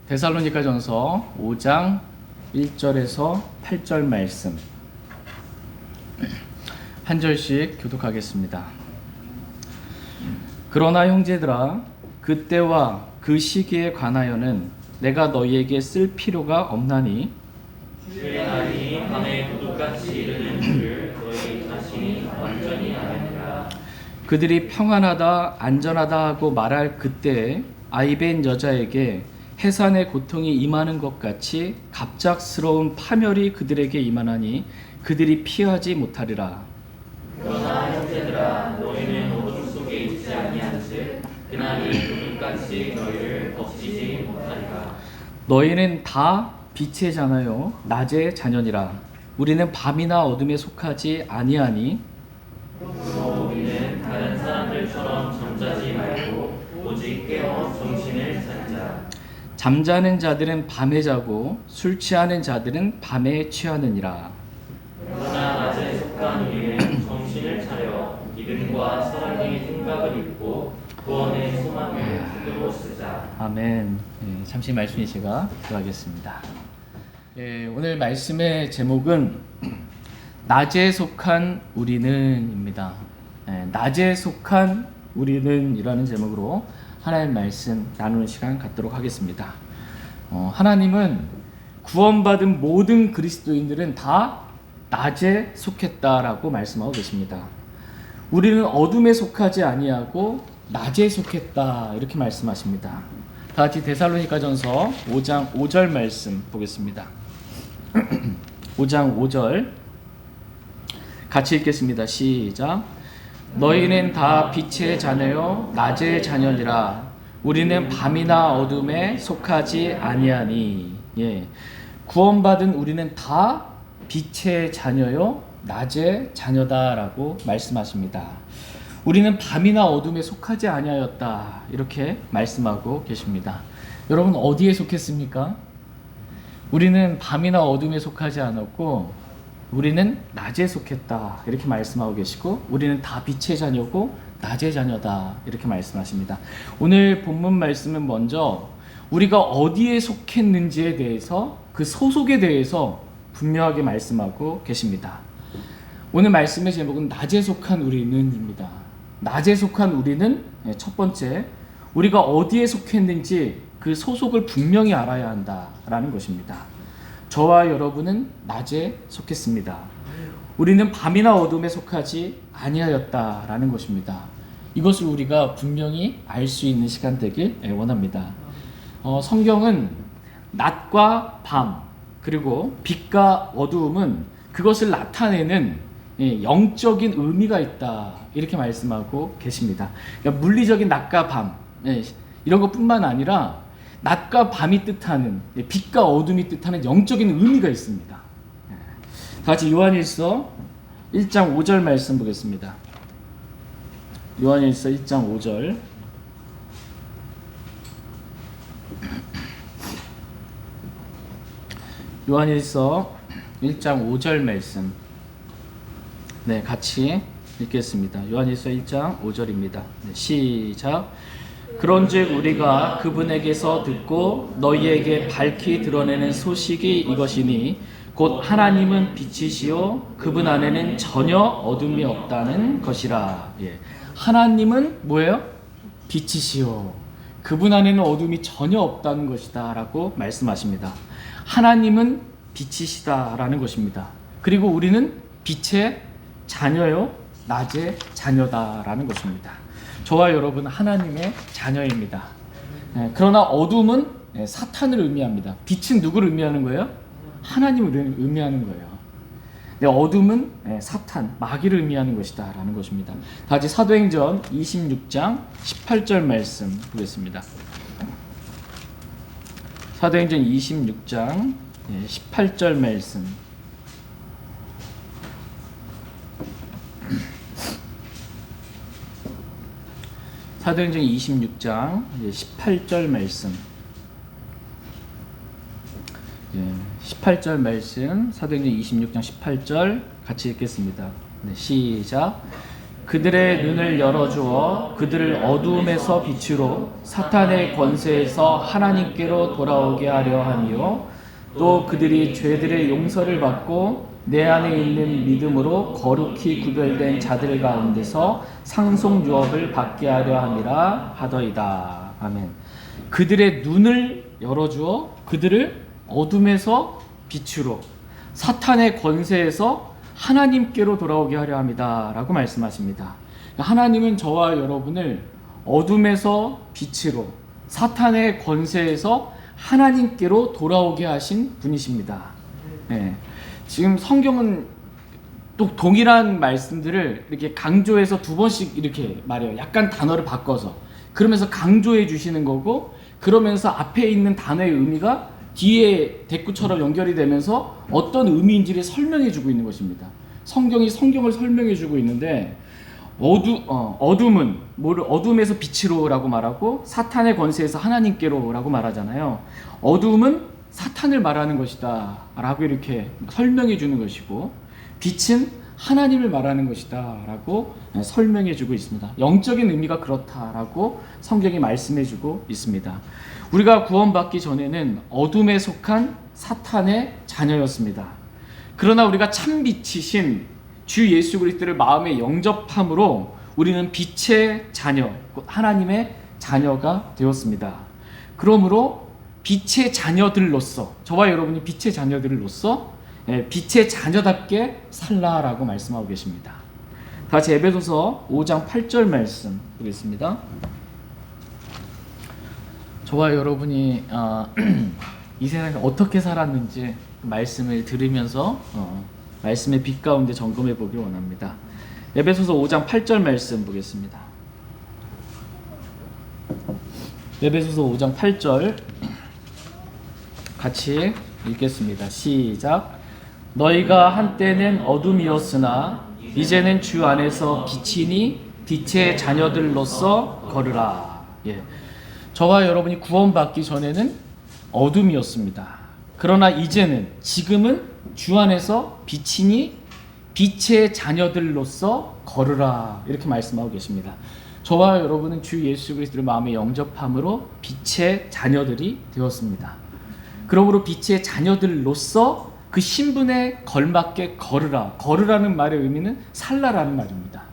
데살로니가전서 5장 1절에서 8절 말씀 한 절씩 교독하겠습니다. 그러나 형제들아, 그때와 그 시기에 관하여는 내가 너희에게 쓸 필요가 없나니 주의 날이 밤에 도둑같이 이르는 줄을 너희 자신이 완전히 아느니라. 그들이 평안하다 안전하다 하고 말할 그때에 아이벤 여자에게 해산의 고통이 임하는 것 같이 갑작스러운 파멸이 그들에게 임하나니 그들이 피하지 못하리라. 그러나 형제들아, 너희는 어둠 속에 있지 아니한즉 그날이 도둑같이 너희를 덮치지 못하리라. 너희는 다 빛의 자녀요 낮의 자녀니라. 우리는 밤이나 어둠에 속하지 아니하니 그러므로 우리는 다른 사람들처럼 잠자지 말고 오직 깨어 정신을 차리자. 잠자는 자들은 밤에 자고 술 취하는 자들은 밤에 취하느니라. 그러나 낮에 속한 우리는 정신을 차려 믿음과 사랑의 생각을 입고 구원의 소망을 붙들고 쓰자. 아멘. 잠시 말씀 시간 기도하겠습니다. 오늘 말씀의 제목은 낮에 속한 우리는입니다. 낮에 속한 우리는이라는 제목으로 하나님의 말씀 나누는 시간 갖도록 하겠습니다. 하나님은 구원받은 모든 그리스도인들은 다 낮에 속했다라고 말씀하고 계십니다. 우리는 어둠에 속하지 아니하고 낮에 속했다 이렇게 말씀하십니다. 다 같이 데살로니가전서 5장 5절 말씀 보겠습니다. 5장 5절 같이 읽겠습니다. 시작. 너희는 다 빛의 자녀요 낮의 자녀니라. 우리는 밤이나 어둠에 속하지 아니하니. 구원받은 우리는 다 빛의 자녀요 낮의 자녀다라고 말씀하십니다. 우리는 밤이나 어둠에 속하지 아니하였다 이렇게 말씀하고 계십니다. 여러분 어디에 속했습니까? 우리는 밤이나 어둠에 속하지 않았고 우리는 낮에 속했다 이렇게 말씀하고 계시고 우리는 다 빛의 자녀고 낮의 자녀다 이렇게 말씀하십니다. 오늘 본문 말씀은 먼저 우리가 어디에 속했는지에 대해서 그 소속에 대해서 분명하게 말씀하고 계십니다. 오늘 말씀의 제목은 낮에 속한 우리는입니다. 낮에 속한 우리는 첫 번째 우리가 어디에 속했는지 그 소속을 분명히 알아야 한다라는 것입니다. 저와 여러분은 낮에 속했습니다. 우리는 밤이나 어둠에 속하지 아니하였다라는 것입니다. 이것을 우리가 분명히 알 수 있는 시간 되길 원합니다. 성경은 낮과 밤 그리고 빛과 어두움은 그것을 나타내는 영적인 의미가 있다 이렇게 말씀하고 계십니다. 그러니까 물리적인 낮과 밤 이런 것뿐만 아니라 낮과 밤이 뜻하는 빛과 어둠이 뜻하는 영적인 의미가 있습니다. 다 같이 요한일서 1장 5절 말씀 보겠습니다. 요한일서 1장 5절 요한일서 1장 5절 말씀 같이 읽겠습니다. 요한일서 1장 5절입니다. 시작. 그런즉 우리가 그분에게서 듣고 너희에게 밝히 드러내는 소식이 이것이니 곧 하나님은 빛이시요 그분 안에는 전혀 어둠이 없다는 것이라. 하나님은 뭐예요? 빛이시요 그분 안에는 어둠이 전혀 없다는 것이다 라고 말씀하십니다. 하나님은 빛이시다라는 것입니다. 그리고 우리는 빛의 자녀요 낮의 자녀다라는 것입니다. 저와 여러분은 하나님의 자녀입니다. 그러나 어둠은 사탄을 의미합니다. 빛은 누구를 의미하는 거예요? 하나님을 의미하는 거예요. 어둠은 사탄, 마귀를 의미하는 것이다 라는 것입니다. 다시 사도행전 26장 18절 말씀 보겠습니다. 사도행전 26장 18절 말씀 사도행전 26장 18절 말씀 18절 말씀 사도행전 26장 18절 같이 읽겠습니다. 시작. 그들의 눈을 열어주어 그들을 어두움에서 빛으로 사탄의 권세에서 하나님께로 돌아오게 하려 하며 또 그들이 죄들의 용서를 받고 내 안에 있는 믿음으로 거룩히 구별된 자들 가운데서 상속 유업을 받게 하려 함이라 하더이다. 아멘. 그들의 눈을 열어주어 그들을 어둠에서 빛으로 사탄의 권세에서 하나님께로 돌아오게 하려 합니다. 라고 말씀하십니다. 하나님은 저와 여러분을 어둠에서 빛으로 사탄의 권세에서 하나님께로 돌아오게 하신 분이십니다. 네. 지금 성경은 또 동일한 말씀들을 이렇게 강조해서 두 번씩 이렇게 말해요. 약간 단어를 바꿔서. 그러면서 강조해 주시는 거고, 그러면서 앞에 있는 단어의 의미가 뒤에 대꾸처럼 연결이 되면서 어떤 의미인지를 설명해 주고 있는 것입니다. 성경이 성경을 설명해 주고 있는데, 어둠은 어둠에서 빛으로라고 말하고 사탄의 권세에서 하나님께로라고 말하잖아요. 어둠은 사탄을 말하는 것이다 라고 이렇게 설명해 주는 것이고, 빛은 하나님을 말하는 것이다 라고 설명해 주고 있습니다. 영적인 의미가 그렇다라고 성경이 말씀해 주고 있습니다. 우리가 구원받기 전에는 어둠에 속한 사탄의 자녀였습니다. 그러나 우리가 참 빛이신 주 예수 그리스도를 마음에 영접함으로 우리는 빛의 자녀, 하나님의 자녀가 되었습니다. 그러므로 빛의 자녀들로서, 저와 여러분이 빛의 자녀들로서 빛의 자녀답게 살라라고 말씀하고 계십니다. 다 같이 에베소서 5장 8절 말씀 보겠습니다. 저와 여러분이 이 세상에 어떻게 살았는지 말씀을 들으면서 말씀의 빛 가운데 점검해 보길 원합니다. 에베소서 5장 8절 말씀 보겠습니다. 에베소서 5장 8절 같이 읽겠습니다. 시작. 너희가 한때는 어둠이었으나 이제는 주 안에서 빛이니 빛의 자녀들로서 걸으라. 예. 저와 여러분이 구원받기 전에는 어둠이었습니다. 그러나 이제는, 지금은 주 안에서 빛이니 빛의 자녀들로서 걸으라. 이렇게 말씀하고 계십니다. 저와 여러분은 주 예수 그리스도를 마음에 영접함으로 빛의 자녀들이 되었습니다. 그러므로 빛의 자녀들로서 그 신분에 걸맞게 걸으라. 걸으라는 말의 의미는 살라라는 말입니다.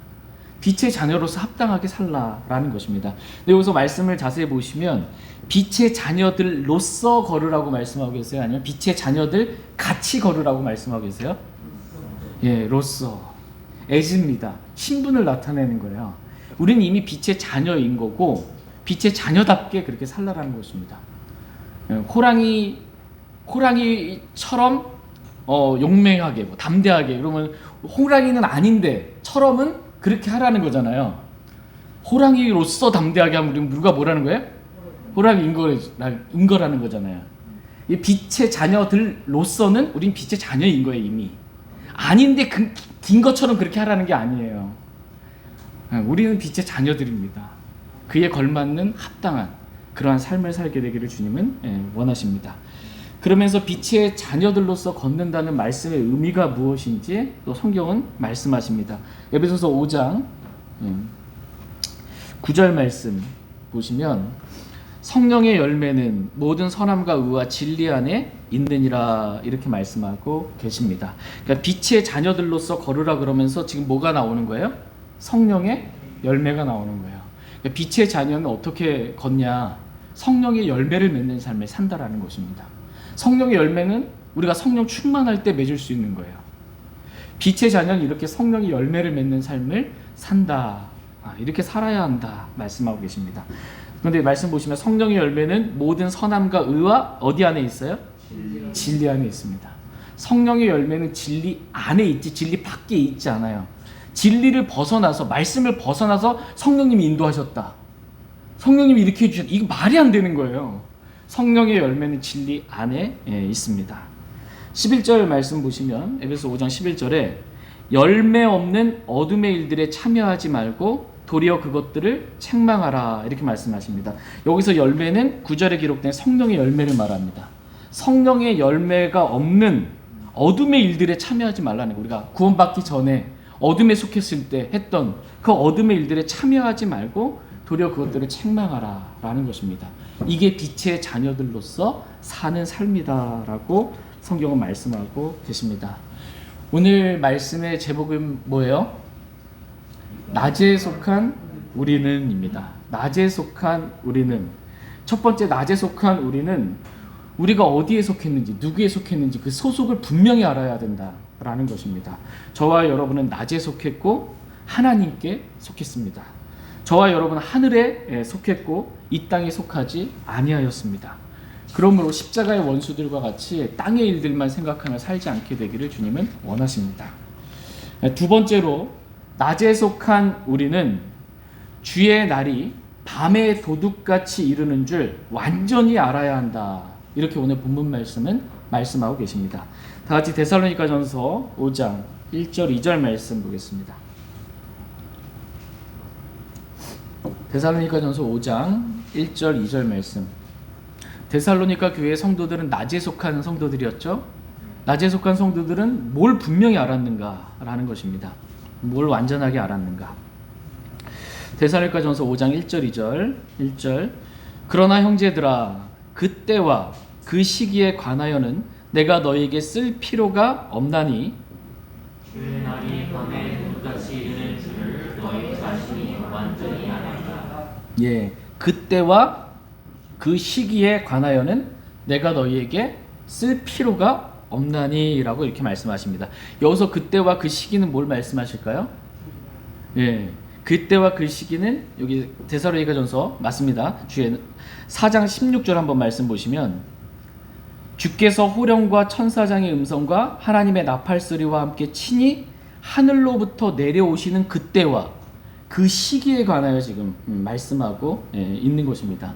빛의 자녀로서 합당하게 살라라는 것입니다. 근데 여기서 말씀을 자세히 보시면 빛의 자녀들로서 걸으라고 말씀하고 계세요? 아니면 빛의 자녀들 같이 걸으라고 말씀하고 계세요? 예, 로서. as입니다. 신분을 나타내는 거예요. 우리는 이미 빛의 자녀인 거고 빛의 자녀답게 그렇게 살라라는 것입니다. 호랑이처럼 용맹하게, 담대하게, 그러면 호랑이는 아닌데 처럼은 그렇게 하라는 거잖아요. 호랑이로서 담대하게 하면 우리는 누가 뭐라는 거예요? 호랑이인 거라는 거잖아요. 이 빛의 자녀들로서는 우린 빛의 자녀인 거예요, 이미. 아닌데 긴 것처럼 그렇게 하라는 게 아니에요. 우리는 빛의 자녀들입니다. 그에 걸맞는 합당한 그러한 삶을 살게 되기를 주님은 원하십니다. 그러면서 빛의 자녀들로서 걷는다는 말씀의 의미가 무엇인지 또 성경은 말씀하십니다. 에베소서 5장 9절 말씀 보시면 성령의 열매는 모든 선함과 의와 진리 안에 있느니라 이렇게 말씀하고 계십니다. 그러니까 빛의 자녀들로서 걸으라 그러면서 지금 뭐가 나오는 거예요? 성령의 열매가 나오는 거예요. 그러니까 빛의 자녀는 어떻게 걷냐? 성령의 열매를 맺는 삶을 산다라는 것입니다. 성령의 열매는 우리가 성령 충만할 때 맺을 수 있는 거예요. 빛의 자녀는 이렇게 성령의 열매를 맺는 삶을 산다. 이렇게 살아야 한다 말씀하고 계십니다. 그런데 말씀 보시면 성령의 열매는 모든 선함과 의와 어디 안에 있어요? 진리 안에 있습니다. 성령의 열매는 진리 안에 있지 진리 밖에 있지 않아요. 진리를 벗어나서, 말씀을 벗어나서 성령님이 인도하셨다, 성령님이 이렇게 해주셨다, 이거 말이 안 되는 거예요. 성령의 열매는 진리 안에 있습니다. 11절 말씀 보시면 에베소 5장 11절에 열매 없는 어둠의 일들에 참여하지 말고 도리어 그것들을 책망하라 이렇게 말씀하십니다. 여기서 열매는 9절에 기록된 성령의 열매를 말합니다. 성령의 열매가 없는 어둠의 일들에 참여하지 말라는 거. 우리가 구원받기 전에 어둠에 속했을 때 했던 그 어둠의 일들에 참여하지 말고 도리어 그것들을 책망하라 라는 것입니다. 이게 빛의 자녀들로서 사는 삶이다라고 성경은 말씀하고 계십니다. 오늘 말씀의 제목은 뭐예요? 낮에 속한 우리는입니다. 낮에 속한 우리는. 첫 번째, 낮에 속한 우리는 우리가 어디에 속했는지, 누구에 속했는지 그 소속을 분명히 알아야 된다라는 것입니다. 저와 여러분은 낮에 속했고 하나님께 속했습니다. 저와 여러분은 하늘에 속했고 이 땅에 속하지 아니하였습니다. 그러므로 십자가의 원수들과 같이 땅의 일들만 생각하며 살지 않게 되기를 주님은 원하십니다. 두 번째로, 낮에 속한 우리는 주의 날이 밤에 도둑같이 이르는 줄 완전히 알아야 한다. 이렇게 오늘 본문 말씀은 말씀하고 계십니다. 다 같이 데살로니가전서 5장 1절 2절 말씀 보겠습니다. 데살로니가전서 5장 1절 2절 말씀. 데살로니가 교회의 성도들은 낮에 속한 성도들이었죠. 낮에 속한 성도들은 뭘 분명히 알았는가라는 것입니다. 뭘 완전하게 알았는가. 데살로니가전서 5장 1절 2절 1절. 그러나 형제들아, 그때와 그 시기에 관하여는 내가 너희에게 쓸 필요가 없나니 주의 날이 밤에 도둑같이 이르는 줄을 너희 자신이 완전히 아는가. 예, 그때와 그 시기에 관하여는 내가 너희에게 쓸 필요가 없나니라고 이렇게 말씀하십니다. 여기서 그때와 그 시기는 뭘 말씀하실까요? 예, 그때와 그 시기는 여기 데살로니가전서 맞습니다. 주의 4장 16절 한번 말씀 보시면, 주께서 호령과 천사장의 음성과 하나님의 나팔소리와 함께 친히 하늘로부터 내려오시는 그때와 그 시기에 관하여 지금 말씀하고 있는 것입니다.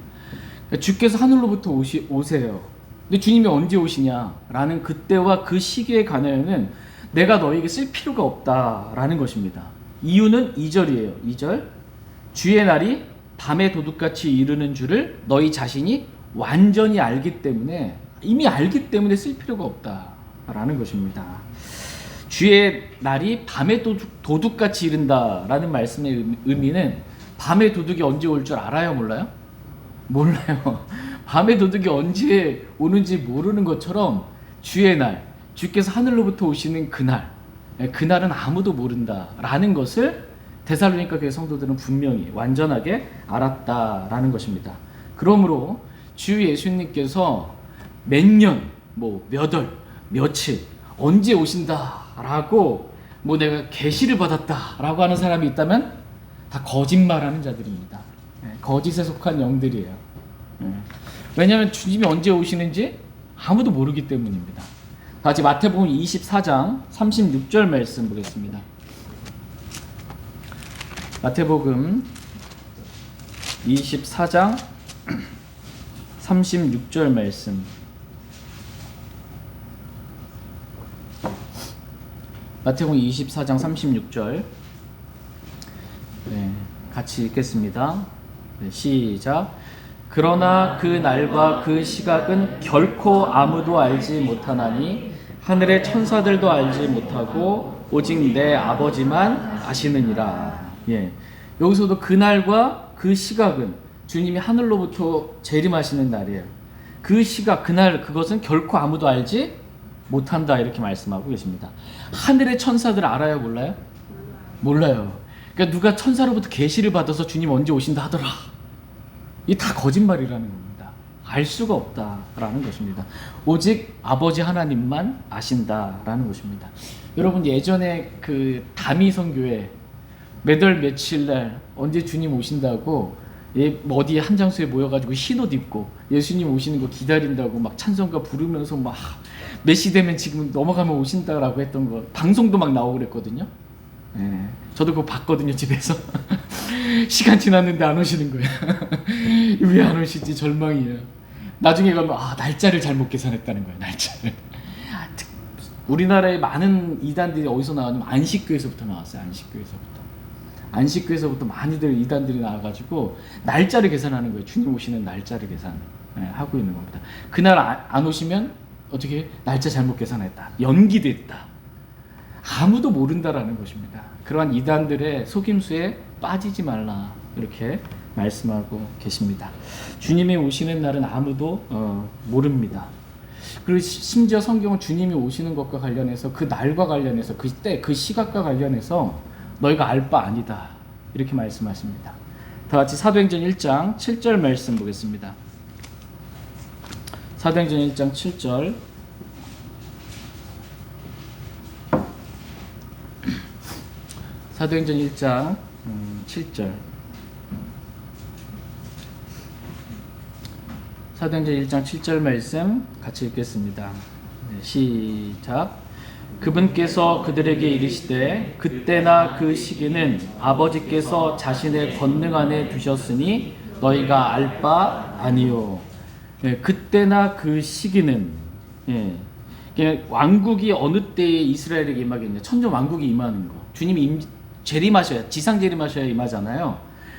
주께서 하늘로부터 오세요. 근데 주님이 언제 오시냐라는 그때와 그 시기에 관하여는 내가 너에게 쓸 필요가 없다라는 것입니다. 이유는 2절이에요. 2절. 주의 날이 밤에 도둑같이 이르는 줄을 너희 자신이 완전히 알기 때문에, 이미 알기 때문에 쓸 필요가 없다라는 것입니다. 주의 날이 밤에 도둑같이 이른다라는 말씀의 의미는 밤에 도둑이 언제 올 줄 알아요? 몰라요? 몰라요. 밤에 도둑이 언제 오는지 모르는 것처럼 주의 날, 주께서 하늘로부터 오시는 그날, 그날은 아무도 모른다라는 것을 데살로니가 교회 성도들은 분명히 완전하게 알았다라는 것입니다. 그러므로 주 예수님께서 몇 년, 몇 월, 며칠, 언제 오신다라고 내가 계시를 받았다라고 하는 사람이 있다면 다 거짓말하는 자들입니다. 거짓에 속한 영들이에요. 왜냐하면 주님이 언제 오시는지 아무도 모르기 때문입니다. 다 같이 마태복음 24장 36절 말씀 보겠습니다. 마태복음 24장 36절 말씀. 마태복음 24장 36절. 같이 읽겠습니다. 시작. 그러나 그 날과 그 시각은 결코 아무도 알지 못하나니 하늘의 천사들도 알지 못하고 오직 내 아버지만 아시느니라. 여기서도 그 날과 그 시각은 주님이 하늘로부터 재림하시는 날이에요. 그 시각, 그날, 그것은 결코 아무도 알지 못한다 이렇게 말씀하고 계십니다. 하늘의 천사들 알아요? 몰라요? 몰라요. 그러니까 누가 천사로부터 계시를 받아서 주님 언제 오신다 하더라, 이게 다 거짓말이라는 겁니다. 알 수가 없다라는 것입니다. 오직 아버지 하나님만 아신다라는 것입니다. 여러분, 예전에 그 다미성교회 매달 며칠 날 언제 주님 오신다고 어디 한 장소에 모여가지고 흰옷 입고 예수님 오시는 거 기다린다고 막 찬송가 부르면서 막 몇 시 되면 지금 넘어가면 오신다라고 했던 거 방송도 막 나오고 그랬거든요. 저도 그거 봤거든요, 집에서. 시간 지났는데 안 오시는 거예요. 왜 안 오시지? 절망이에요. 나중에 가면 날짜를 잘못 계산했다는 거예요. 날짜를. 우리나라에 많은 이단들이 어디서 나왔냐면 안식교에서부터 나왔어요. 안식교에서부터 많이들 이단들이 나와가지고 날짜를 계산하는 거예요. 주님 오시는 날짜를 계산하고 있는 겁니다. 그날 안 오시면 어떻게 날짜 잘못 계산했다, 연기됐다, 아무도 모른다라는 것입니다. 그러한 이단들의 속임수에 빠지지 말라 이렇게 말씀하고 계십니다. 주님이 오시는 날은 아무도 모릅니다. 그리고 심지어 성경은 주님이 오시는 것과 관련해서 그 날과 관련해서 그때 그 시각과 관련해서 너희가 알 바 아니다 이렇게 말씀하십니다. 다 같이 사도행전 1장 7절 말씀 보겠습니다. 사도행전 1장 7절 사도행전 1장 7절 사도행전 1장 7절 말씀 같이 읽겠습니다. 네, 시작. 그분께서 그들에게 이르시되 그때나 그 시기는 아버지께서 자신의 권능 안에 두셨으니 너희가 알 바 아니요. 예, 그때나 그 시기는 왕국이 어느 때에 이스라엘에게 임하겠냐. 천년 왕국이 임하는 거. 주님이 재림하셔야 지상 재림하셔야 임하잖아요.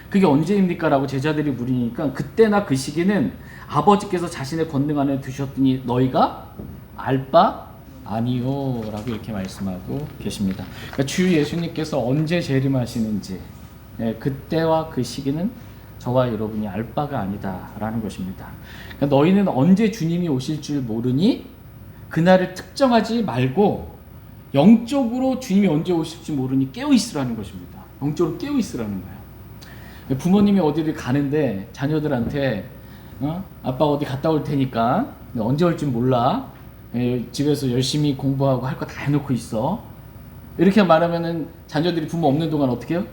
그게 언제입니까? 라고 제자들이 물으니까 그때나 그 시기는 아버지께서 자신의 권능 안에 두셨더니 너희가 알 바 아니요 라고 이렇게 말씀하고 계십니다. 그러니까 주 예수님께서 언제 재림하시는지 그때와 그 시기는 저와 여러분이 알 바가 아니다 라는 것입니다. 그러니까 너희는 언제 주님이 오실 줄 모르니 그날을 특정하지 말고 영적으로 주님이 언제 오실지 모르니 깨어있으라는 것입니다. 영적으로 깨어있으라는 거예요. 부모님이 어디를 가는데 자녀들한테 아빠 어디 갔다 올 테니까 언제 올지 몰라. 집에서 열심히 공부하고 할 거 다 해놓고 있어. 이렇게 말하면은 자녀들이 부모 없는 동안 어떻게 해요?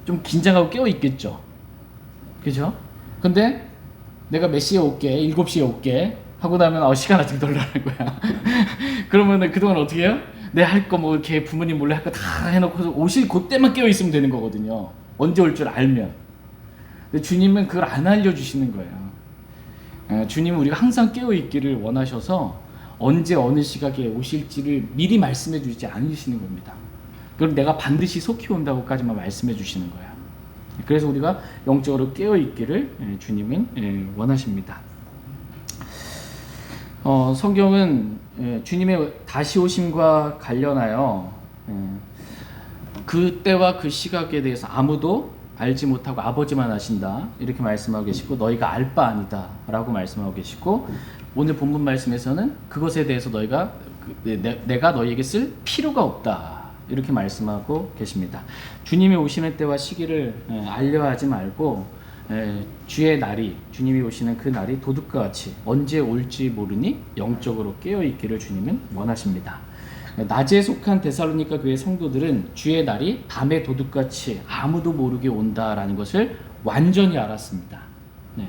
좀 긴장하고 깨어 있겠죠. 그죠? 근데 내가 몇 시에 올게, 7시에 올게 하고 나면 시간 아직 덜라는 거야. 그러면은 그동안 어떻게 해요? 내 할 거 뭐 이렇게 부모님 몰래 할 거 다 해놓고서 오실 그때만 깨어 있으면 되는 거거든요. 언제 올 줄 알면. 근데 주님은 그걸 안 알려주시는 거예요. 주님은 우리가 항상 깨어 있기를 원하셔서 언제 어느 시각에 오실지를 미리 말씀해 주지 않으시는 겁니다. 그럼 내가 반드시 속히 온다고까지만 말씀해 주시는 거예요. 그래서 우리가 영적으로 깨어 있기를 주님은 원하십니다. 성경은 주님의 다시 오심과 관련하여 그때와 그 시각에 대해서 아무도 알지 못하고 아버지만 아신다 이렇게 말씀하고 계시고 너희가 알 바 아니다 라고 말씀하고 계시고 오늘 본문 말씀에서는 그것에 대해서 너희가 내가 너희에게 쓸 필요가 없다 이렇게 말씀하고 계십니다. 주님이 오시는 때와 시기를 알려하지 말고 주의 날이 주님이 오시는 그 날이 도둑과 같이 언제 올지 모르니 영적으로 깨어있기를 주님은 원하십니다. 낮에 속한 데살로니가 교회 성도들은 주의 날이 밤의 도둑같이 아무도 모르게 온다라는 것을 완전히 알았습니다. 네.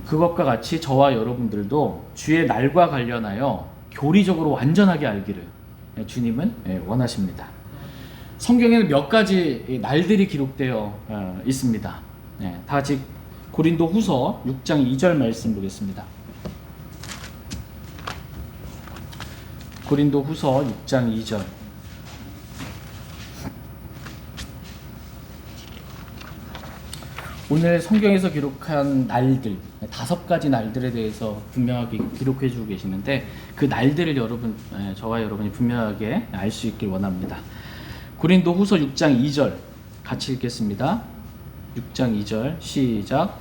그것과 같이 저와 여러분들도 주의 날과 관련하여 교리적으로 완전하게 알기를 주님은 원하십니다. 성경에는 몇 가지 날들이 기록되어 있습니다. 다 같이 고린도 후서 6장 2절 말씀 보겠습니다. 고린도 후서 6장 2절 오늘 성경에서 기록한 날들 5가지 날들에 대해서 분명하게 기록해 주고 계시는데 그 날들을 저와 여러분이 분명하게 알 수 있길 원합니다. 고린도 후서 6장 2절 같이 읽겠습니다. 6장 2절 시작.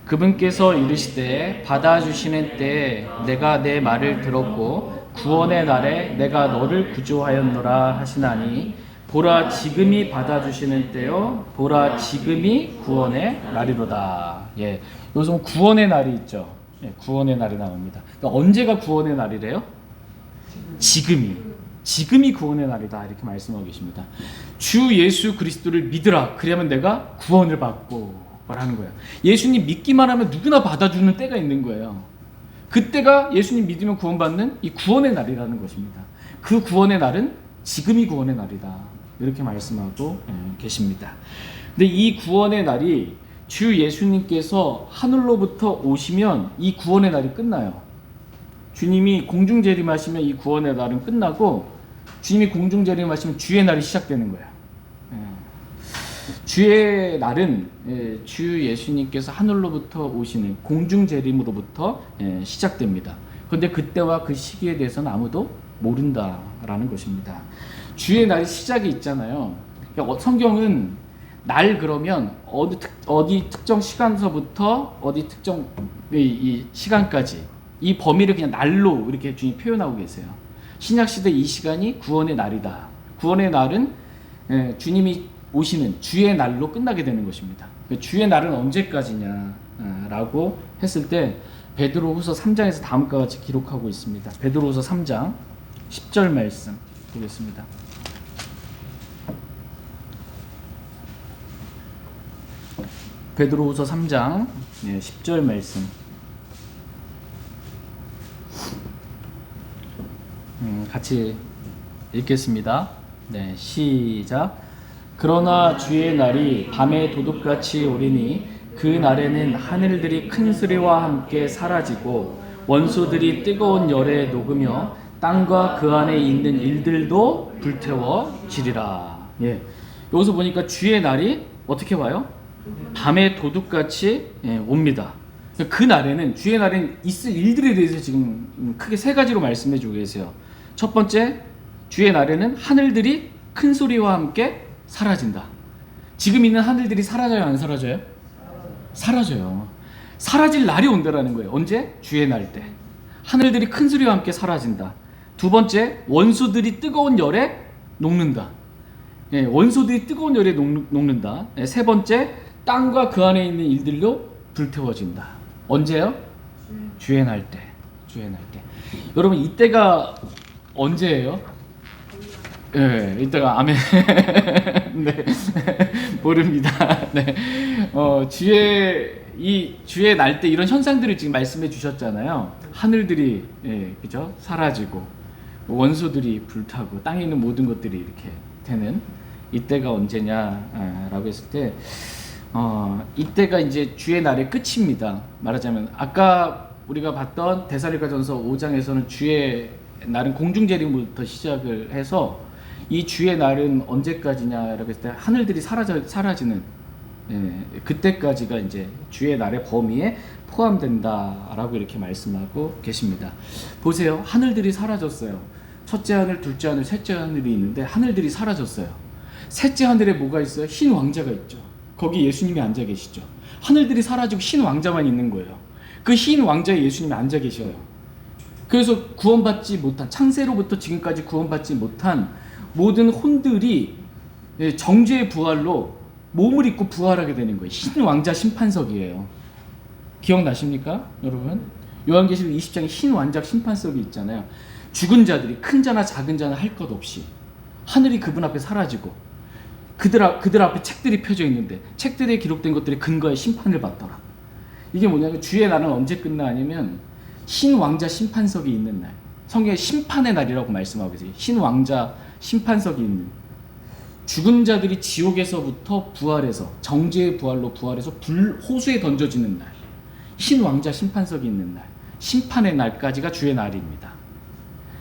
그분께서 이르시되 받아주시는 때에 내가 내 말을 들었고 구원의 날에 내가 너를 구조하였노라 하시나니 보라 지금이 받아주시는 때요 보라 지금이 구원의 날이로다. 여기서 구원의 날이 있죠. 구원의 날이 나옵니다. 그러니까 언제가 구원의 날이래요? 지금이 구원의 날이다 이렇게 말씀하고 계십니다. 주 예수 그리스도를 믿으라 그러면 내가 구원을 받고 말하는 거예요. 예수님 믿기만 하면 누구나 받아주는 때가 있는 거예요. 그때가 예수님 믿으면 구원받는 이 구원의 날이라는 것입니다. 그 구원의 날은 지금이 구원의 날이다 이렇게 말씀하고 계십니다. 근데 이 구원의 날이 주 예수님께서 하늘로부터 오시면 이 구원의 날이 끝나요. 주님이 공중 재림하시면 이 구원의 날은 끝나고 주님이 공중 재림하시면 주의 날이 시작되는 거예요. 주의 날은 주 예수님께서 하늘로부터 오시는 공중 재림으로부터 시작됩니다. 그런데 그때와 그 시기에 대해서는 아무도 모른다라는 것입니다. 주의 날이 시작이 있잖아요. 성경은 날 그러면 어디 특정 시간서부터 어디 특정 이 시간까지 이 범위를 그냥 날로 이렇게 주님 표현하고 계세요. 신약 시대 이 시간이 구원의 날이다. 구원의 날은 주님이 오시는 주의 날로 끝나게 되는 것입니다. 주의 날은 언제까지냐라고 했을 때 베드로후서 3장에서 다음과 같이 기록하고 있습니다. 베드로후서 3장 10절 말씀 보겠습니다. 베드로후서 3장 10절 말씀. 같이 읽겠습니다. 네, 시작. 그러나 주의 날이 밤에 도둑같이 오리니 그 날에는 하늘들이 큰 소리와 함께 사라지고 원소들이 뜨거운 열에 녹으며 땅과 그 안에 있는 일들도 불태워지리라. 예, 여기서 보니까 주의 날이 어떻게 와요? 밤에 도둑같이 옵니다. 그 날에는 주의 날에는 있을 일들에 대해서 지금 크게 세 가지로 말씀해 주고 계세요. 첫 번째, 주의 날에는 하늘들이 큰 소리와 함께 사라진다. 지금 있는 하늘들이 사라져요, 안 사라져요? 사라져요. 사라질 날이 온다라는 거예요. 언제? 주의 날 때. 하늘들이 큰 소리와 함께 사라진다. 두 번째, 원수들이 뜨거운 열에 녹는다. 원소들이 뜨거운 열에 녹는다. 세 번째, 땅과 그 안에 있는 일들로 불태워진다. 언제요? 주의 날 때. 주의 날 때. 여러분, 이때가 언제예요? 네, 이때가 아멘. 네, 모릅니다. 네, 주의 날 때 이런 현상들을 지금 말씀해 주셨잖아요. 하늘들이 그죠? 사라지고 원소들이 불타고 땅에 있는 모든 것들이 이렇게 되는 이때가 언제냐라고 했을 때, 이때가 이제 주의 날의 끝입니다. 말하자면 아까 우리가 봤던 데살로니가전서 5장에서는 주의 날은 공중재림부터 시작을 해서 이 주의 날은 언제까지냐라고 했을 때 하늘들이 사라지는 그때까지가 이제 주의 날의 범위에 포함된다라고 이렇게 말씀하고 계십니다. 보세요, 하늘들이 사라졌어요. 첫째 하늘, 둘째 하늘, 셋째 하늘이 있는데 하늘들이 사라졌어요. 셋째 하늘에 뭐가 있어요? 흰 왕자가 있죠. 거기 예수님이 앉아 계시죠. 하늘들이 사라지고 흰 왕자만 있는 거예요. 그 흰 왕자에 예수님이 앉아 계셔요. 그래서 구원받지 못한, 창세로부터 지금까지 구원받지 못한 모든 혼들이 정죄의 부활로 몸을 입고 부활하게 되는 거예요. 흰 왕자 심판석이에요. 기억나십니까, 여러분? 요한계시록 20장에 흰 왕자 심판석이 있잖아요. 죽은 자들이 큰 자나 작은 자나 할 것 없이 하늘이 그분 앞에 사라지고 그들 앞에 책들이 펴져 있는데 책들에 기록된 것들이 근거에 심판을 받더라. 이게 뭐냐면 주의 날은 언제 끝나냐면 흰 왕자 심판석이 있는 날. 성경에 심판의 날이라고 말씀하고 계세요. 흰 왕자 심판석이 있는, 죽은 자들이 지옥에서부터 부활해서 정죄의 부활로 부활해서 호수에 던져지는 날, 흰 왕자 심판석이 있는 날, 심판의 날까지가 주의 날입니다.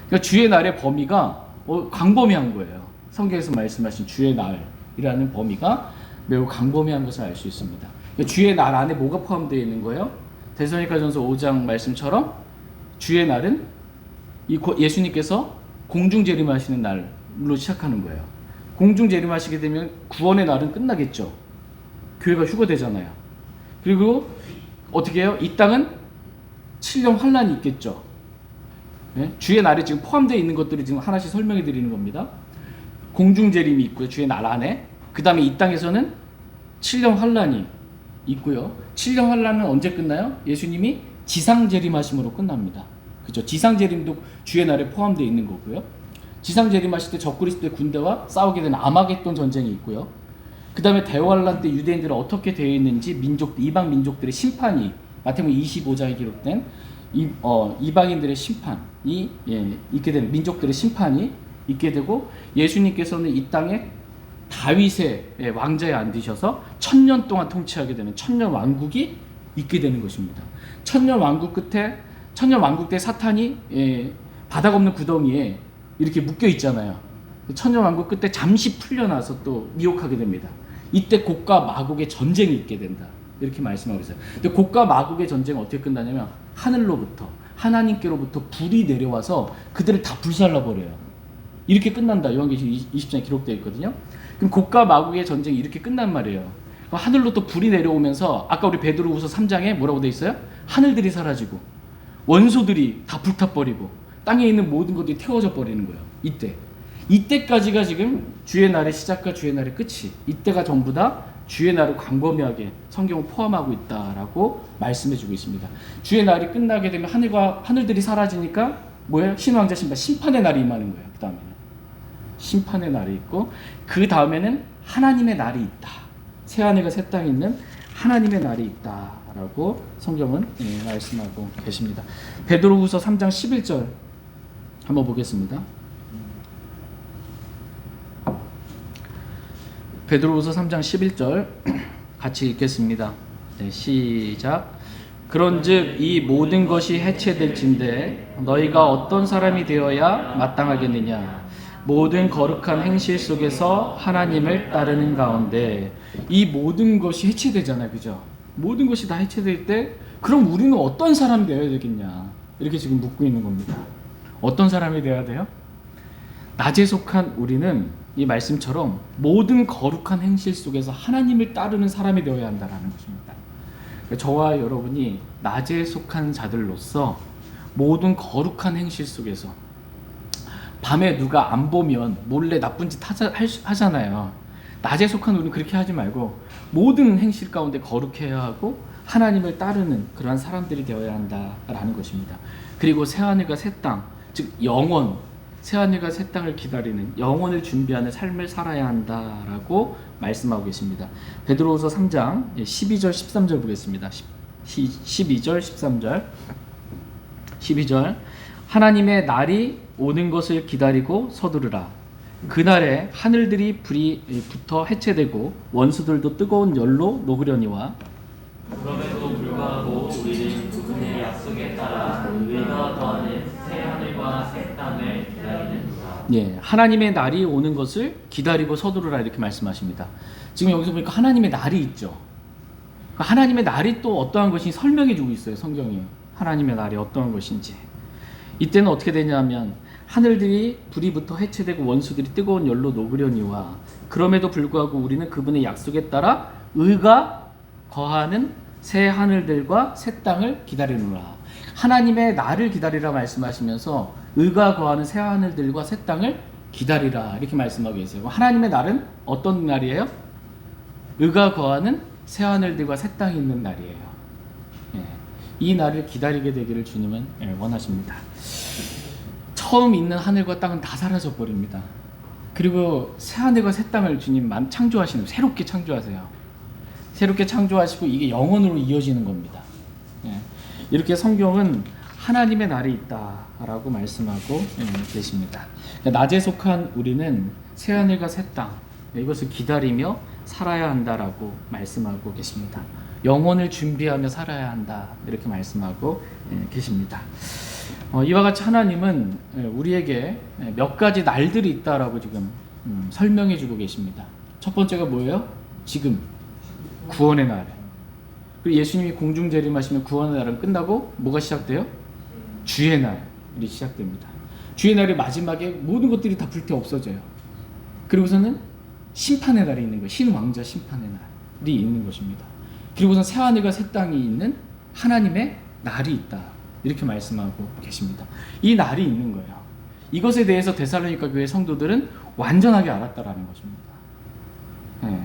그러니까 주의 날의 범위가 광범위한 거예요. 성경에서 말씀하신 주의 날이라는 범위가 매우 광범위한 것을 알 수 있습니다. 그러니까 주의 날 안에 뭐가 포함되어 있는 거예요? 데살로니가전서 5장 말씀처럼 주의 날은 예수님께서 공중 재림하시는 날로 시작하는 거예요. 공중 재림하시게 되면 구원의 날은 끝나겠죠. 교회가 휴거되잖아요. 그리고 어떻게 해요? 이 땅은 7년 환란이 있겠죠. 네? 주의 날에 지금 포함되어 있는 것들을 지금 하나씩 설명해 드리는 겁니다. 공중 재림이 있고요. 주의 날 안에. 그 다음에 이 땅에서는 7년 환란이 있고요. 7년 환란은 언제 끝나요? 예수님이 지상 재림하심으로 끝납니다. 그죠? 지상 재림도 주의 날에 포함되어 있는 거고요. 지상 재림하실 때 적그리스도의 군대와 싸우게 되는 아마겟돈 전쟁이 있고요. 그 다음에 대환란 때 유대인들은 어떻게 되어 있는지 이방 민족들의 심판이 마태복음 25장에 기록된 이방인들의 심판이 있게 되는, 민족들의 심판이 있게 되고, 예수님께서는 이 땅에 다윗의 왕자에 앉으셔서 1000년 동안 통치하게 되는 천년 왕국이 있게 되는 것입니다. 천년 왕국 때 사탄이 바닥 없는 구덩이에 이렇게 묶여 있잖아요. 천년 왕국 끝에 잠시 풀려나서 또 미혹하게 됩니다. 이때 곡과 마곡의 전쟁이 있게 된다. 이렇게 말씀하고 있어요. 근데 곡과 마곡의 전쟁은 어떻게 끝나냐면 하나님께로부터 불이 내려와서 그들을 다 불살라 버려요. 이렇게 끝난다. 요한계시록 20장에 기록되어 있거든요. 그럼 곡과 마곡의 전쟁이 이렇게 끝난 말이에요. 하늘로 또 불이 내려오면서 아까 우리 베드로후서 3장에 뭐라고 되어 있어요? 하늘들이 사라지고 원소들이 다 불타버리고 땅에 있는 모든 것들이 태워져 버리는 거예요. 이때까지가 지금 주의 날의 시작과 주의 날의 끝이, 이때가 전부 다 주의 날을 광범위하게 성경을 포함하고 있다라고 말씀해주고 있습니다. 주의 날이 끝나게 되면 하늘들이 사라지니까 뭐예요? 신왕자 신발, 심판의 날이 임하는 거예요. 그 다음에는 심판의 날이 있고, 그 다음에는 하나님의 날이 있다. 새 하늘과 새 땅이 있는 하나님의 날이 있다라고 성경은 말씀하고 계십니다. 베드로후서 3장 11절 한번 보겠습니다. 베드로후서 3장 11절 같이 읽겠습니다. 네, 시작. 그런즉 이 모든 것이 해체될진대 너희가 어떤 사람이 되어야 마땅하겠느냐? 모든 거룩한 행실 속에서 하나님을 따르는 가운데. 이 모든 것이 해체되잖아요, 그죠? 모든 것이 다 해체될 때 그럼 우리는 어떤 사람이 되어야 되겠냐? 이렇게 지금 묻고 있는 겁니다. 어떤 사람이 되어야 돼요? 낮에 속한 우리는 이 말씀처럼 모든 거룩한 행실 속에서 하나님을 따르는 사람이 되어야 한다는 것입니다. 저와 여러분이 낮에 속한 자들로서 모든 거룩한 행실 속에서, 밤에 누가 안 보면 몰래 나쁜 짓 하잖아요. 낮에 속한 우리는 그렇게 하지 말고 모든 행실 가운데 거룩해야 하고 하나님을 따르는 그러한 사람들이 되어야 한다라는 것입니다. 그리고 새하늘과 새 땅, 즉 영원, 새하늘과 새 땅을 기다리는 영원을 준비하는 삶을 살아야 한다라고 말씀하고 계십니다. 베드로후서 3장 12절 13절 보겠습니다. 12절 13절 12절 하나님의 날이 오는 것을 기다리고 서두르라. 그날에 하늘들이 불이 붙어 해체되고 원수들도 뜨거운 열로 녹으려니와. 그럼에도 불구하고 우리는 그분의 약속에 따라 의가 더하는 새 하늘과 새 땅을 기다리는구나. 예, 하나님의 날이 오는 것을 기다리고 서두르라 이렇게 말씀하십니다. 지금 여기서 보니까 하나님의 날이 있죠. 하나님의 날이 또 어떠한 것인지 설명해 주고 있어요, 성경이. 하나님의 날이 어떠한 것인지. 이때는 어떻게 되냐면 하늘들이 불이 붙어 해체되고 원수들이 뜨거운 열로 녹으려니와. 그럼에도 불구하고 우리는 그분의 약속에 따라 의가 거하는 새 하늘들과 새 땅을 기다리노라. 하나님의 날을 기다리라 말씀하시면서 의가 거하는 새 하늘들과 새 땅을 기다리라 이렇게 말씀하고 계세요. 하나님의 날은 어떤 날이에요? 의가 거하는 새 하늘들과 새 땅이 있는 날이에요. 예, 이 날을 기다리게 되기를 주님은 원하십니다. 처음 있는 하늘과 땅은 다 사라져 버립니다. 그리고 새 하늘과 새 땅을 주님 창조하시는, 새롭게 창조하세요. 새롭게 창조하시고 이게 영원으로 이어지는 겁니다. 예, 이렇게 성경은 하나님의 날이 있다라고 말씀하고 계십니다. 낮에 속한 우리는 새 하늘과 새 땅, 이것을 기다리며 살아야 한다라고 말씀하고 계십니다. 영혼을 준비하며 살아야 한다 이렇게 말씀하고 계십니다. 이와 같이 하나님은 우리에게 몇 가지 날들이 있다라고 지금 설명해 주고 계십니다. 첫 번째가 뭐예요? 지금 구원의 날. 그리고 예수님이 공중 재림하시면 구원의 날은 끝나고 뭐가 시작돼요? 주의 날이 시작됩니다. 주의 날의 마지막에 모든 것들이 다 불태 없어져요. 그리고서는 심판의 날이 있는 거예요. 신왕자 심판의 날이 있는 것입니다. 그리고서 새 하늘과 새 땅이 있는 하나님의 날이 있다 이렇게 말씀하고 계십니다. 이 날이 있는 거예요. 이것에 대해서 데살로니가 교회 성도들은 완전하게 알았다라는 것입니다. 네.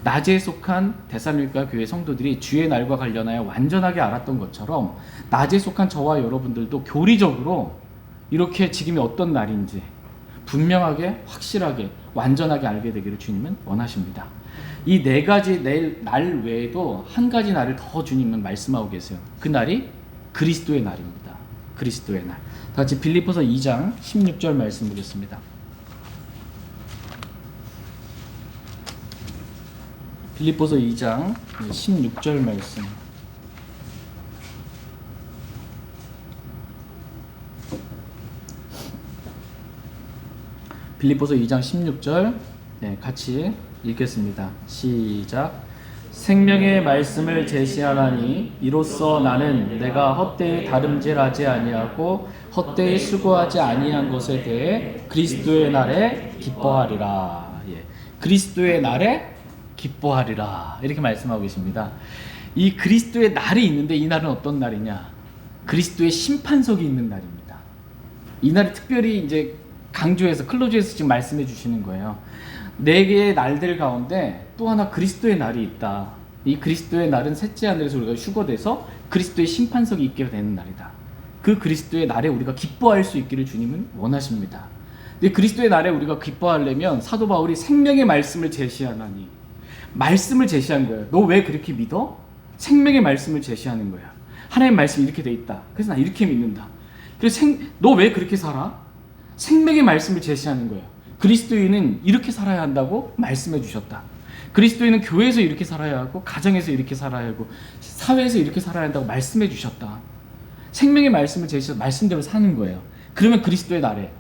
낮에 속한 데살로니가 교회 성도들이 주의 날과 관련하여 완전하게 알았던 것처럼 낮에 속한 저와 여러분들도 교리적으로 이렇게 지금이 어떤 날인지 분명하게 확실하게 완전하게 알게 되기를 주님은 원하십니다. 이 네 가지 날 외에도 한 가지 날을 더 주님은 말씀하고 계세요. 그 날이 그리스도의 날입니다. 그리스도의 날. 다 같이 빌립보서 2장 16절 말씀 보겠습니다. 빌립보서 2장 16절 말씀. 빌립보서 2장 16절 같이 읽겠습니다. 시작. 생명의 말씀을 제시하나니 이로써 나는 내가 헛되이 다름질하지 아니하고 헛되이 수고하지 아니한 것에 대해 그리스도의 날에 기뻐하리라. 예. 그리스도의 날에 기뻐하리라. 이렇게 말씀하고 계십니다. 이 그리스도의 날이 있는데 이 날은 어떤 날이냐? 그리스도의 심판석이 있는 날입니다. 이 날이 특별히 이제 강조해서 클로즈해서 지금 말씀해 주시는 거예요. 네 개의 날들 가운데 또 하나 그리스도의 날이 있다. 이 그리스도의 날은 셋째 하늘에서 우리가 휴거돼서 그리스도의 심판석이 있게 되는 날이다. 그 그리스도의 날에 우리가 기뻐할 수 있기를 주님은 원하십니다. 근데 그리스도의 날에 우리가 기뻐하려면 사도 바울이 생명의 말씀을 제시하나니, 말씀을 제시한 거예요. 너 왜 그렇게 믿어? 생명의 말씀을 제시하는 거야. 하나님의 말씀이 이렇게 돼 있다. 그래서 나 이렇게 믿는다. 그래서 너 왜 그렇게 살아? 생명의 말씀을 제시하는 거예요. 그리스도인은 이렇게 살아야 한다고 말씀해 주셨다. 그리스도인은 교회에서 이렇게 살아야 하고 가정에서 이렇게 살아야 하고 사회에서 이렇게 살아야 한다고 말씀해 주셨다. 생명의 말씀을 제시해서 말씀대로 사는 거예요. 그러면 그리스도의 날에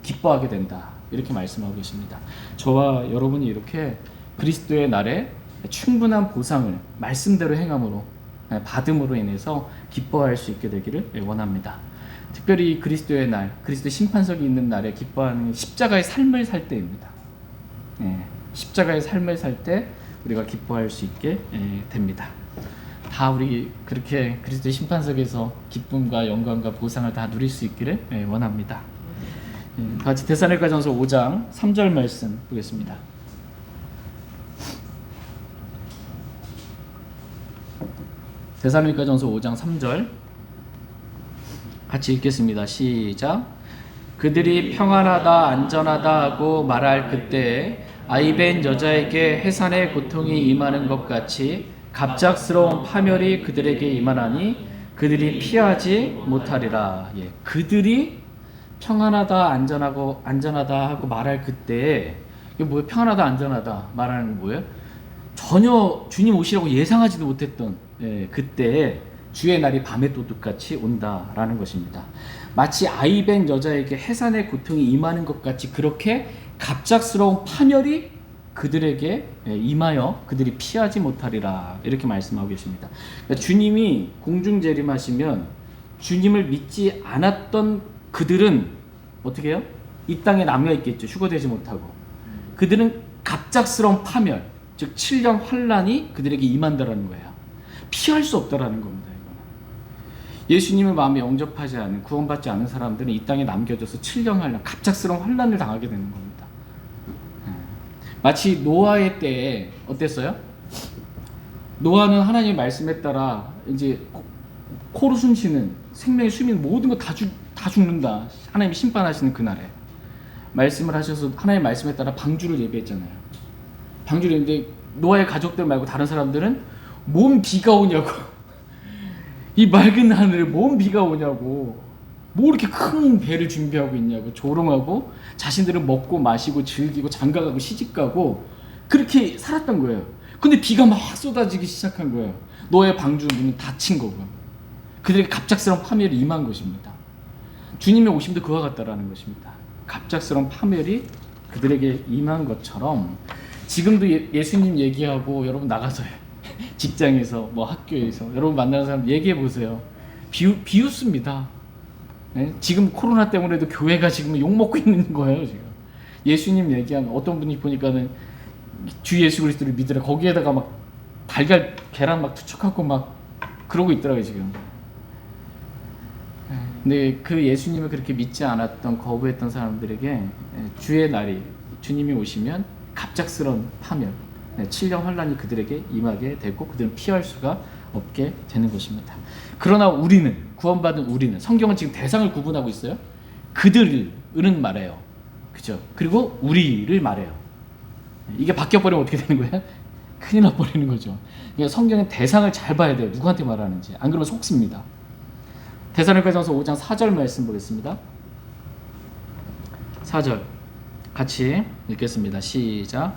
기뻐하게 된다. 이렇게 말씀하고 계십니다. 저와 여러분이 이렇게 그리스도의 날에 충분한 보상을 말씀대로 행함으로 받음으로 인해서 기뻐할 수 있게 되기를 원합니다. 특별히 그리스도의 날, 그리스도의 심판석이 있는 날에 기뻐하는 십자가의 삶을 살 때입니다. 십자가의 삶을 살 때 우리가 기뻐할 수 있게 됩니다. 다 우리 그렇게 그리스도의 심판석에서 기쁨과 영광과 보상을 다 누릴 수 있기를 원합니다. 같이 데살로니가전서 5장 3절 말씀 보겠습니다. 데살로니가전서 5장 3절 같이 읽겠습니다. 시작. 그들이 평안하다 안전하다 하고 말할 그때에 아이벤 여자에게 해산의 고통이 임하는 것 같이 갑작스러운 파멸이 그들에게 임하나니 그들이 피하지 못하리라. 예, 그들이 평안하다 안전하다 하고 말할 그때에, 이게 뭐예요? 평안하다 안전하다 말하는 게 뭐예요? 전혀 주님 오시라고 예상하지도 못했던 그때에 주의 날이 밤의 도둑같이 온다라는 것입니다. 마치 아이벤 여자에게 해산의 고통이 임하는 것 같이 그렇게 갑작스러운 파멸이 그들에게 임하여 그들이 피하지 못하리라. 이렇게 말씀하고 계십니다. 그러니까 주님이 공중재림하시면 주님을 믿지 않았던 그들은 어떻게 해요? 이 땅에 남아있겠죠. 휴거되지 못하고. 그들은 갑작스러운 파멸, 즉 7년 환란이 그들에게 임한다라는 거예요. 피할 수 없다라는 겁니다. 예수님을 마음에 영접하지 않은, 구원받지 않은 사람들은 이 땅에 남겨져서 7년 환란, 갑작스러운 환란을 당하게 되는 겁니다. 마치 노아의 때에 어땠어요? 노아는 하나님의 말씀에 따라 이제 코로 숨쉬는 생명의 숨쉬는 모든 거 다 죽는다. 하나님이 심판하시는 그날에 말씀을 하셔서 하나님의 말씀에 따라 방주를 예비했잖아요. 방주를 했는데 노아의 가족들 말고 다른 사람들은 뭔 비가 오냐고 이 맑은 하늘에 뭔 비가 오냐고 뭐 이렇게 큰 배를 준비하고 있냐고 조롱하고 자신들은 먹고 마시고 즐기고 장가가고 시집가고 그렇게 살았던 거예요. 근데 비가 막 쏟아지기 시작한 거예요. 노아의 방주 문은 닫힌 거고요. 그들에게 갑작스러운 파멸이 임한 것입니다. 주님의 오심도 그와 같다라는 것입니다. 갑작스러운 파멸이 그들에게 임한 것처럼 지금도 예수님 얘기하고 여러분 나가서 직장에서 뭐 학교에서 여러분 만나는 사람 얘기해 보세요. 비웃습니다. 네? 지금 코로나 때문에도 교회가 지금 욕먹고 있는 거예요. 지금 예수님 얘기하면 어떤 분이 보니까는 주 예수 그리스도를 믿으라 거기에다가 막 달걀 계란 막 투척하고 막 그러고 있더라고요 지금. 근데 그 예수님을 그렇게 믿지 않았던 거부했던 사람들에게 주의 날이 주님이 오시면 갑작스러운 파멸 7년 환란이 그들에게 임하게 되고 그들은 피할 수가 없게 되는 것입니다. 그러나 우리는 구원받은 우리는 성경은 지금 대상을 구분하고 있어요. 그들은 말해요. 그죠? 그리고 우리를 말해요. 이게 바뀌어버리면 어떻게 되는 거예요? 큰일 나버리는 거죠. 그러니까 성경은 대상을 잘 봐야 돼요. 누구한테 말하는지. 안 그러면 속습니다. 데살로니가전서 5장 4절 말씀 보겠습니다. 4절 같이 읽겠습니다. 시작.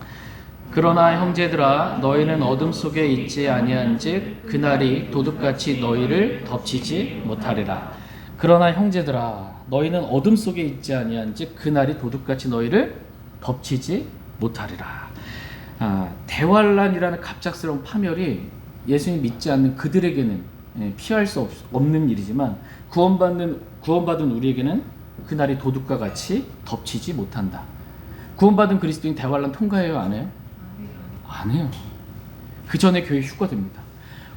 그러나 형제들아 너희는 어둠 속에 있지 아니한즉 그날이 도둑같이 너희를 덮치지 못하리라. 그러나 형제들아 너희는 어둠 속에 있지 아니한즉 그날이 도둑같이 너희를 덮치지 못하리라. 대환란이라는 갑작스러운 파멸이 예수님 믿지 않는 그들에게는 피할 수 없는 일이지만 구원받은 우리에게는 그날이 도둑과 같이 덮치지 못한다. 구원받은 그리스도인 대환란 통과해요, 안 해요? 안 해요. 그 전에 교회 휴거됩니다.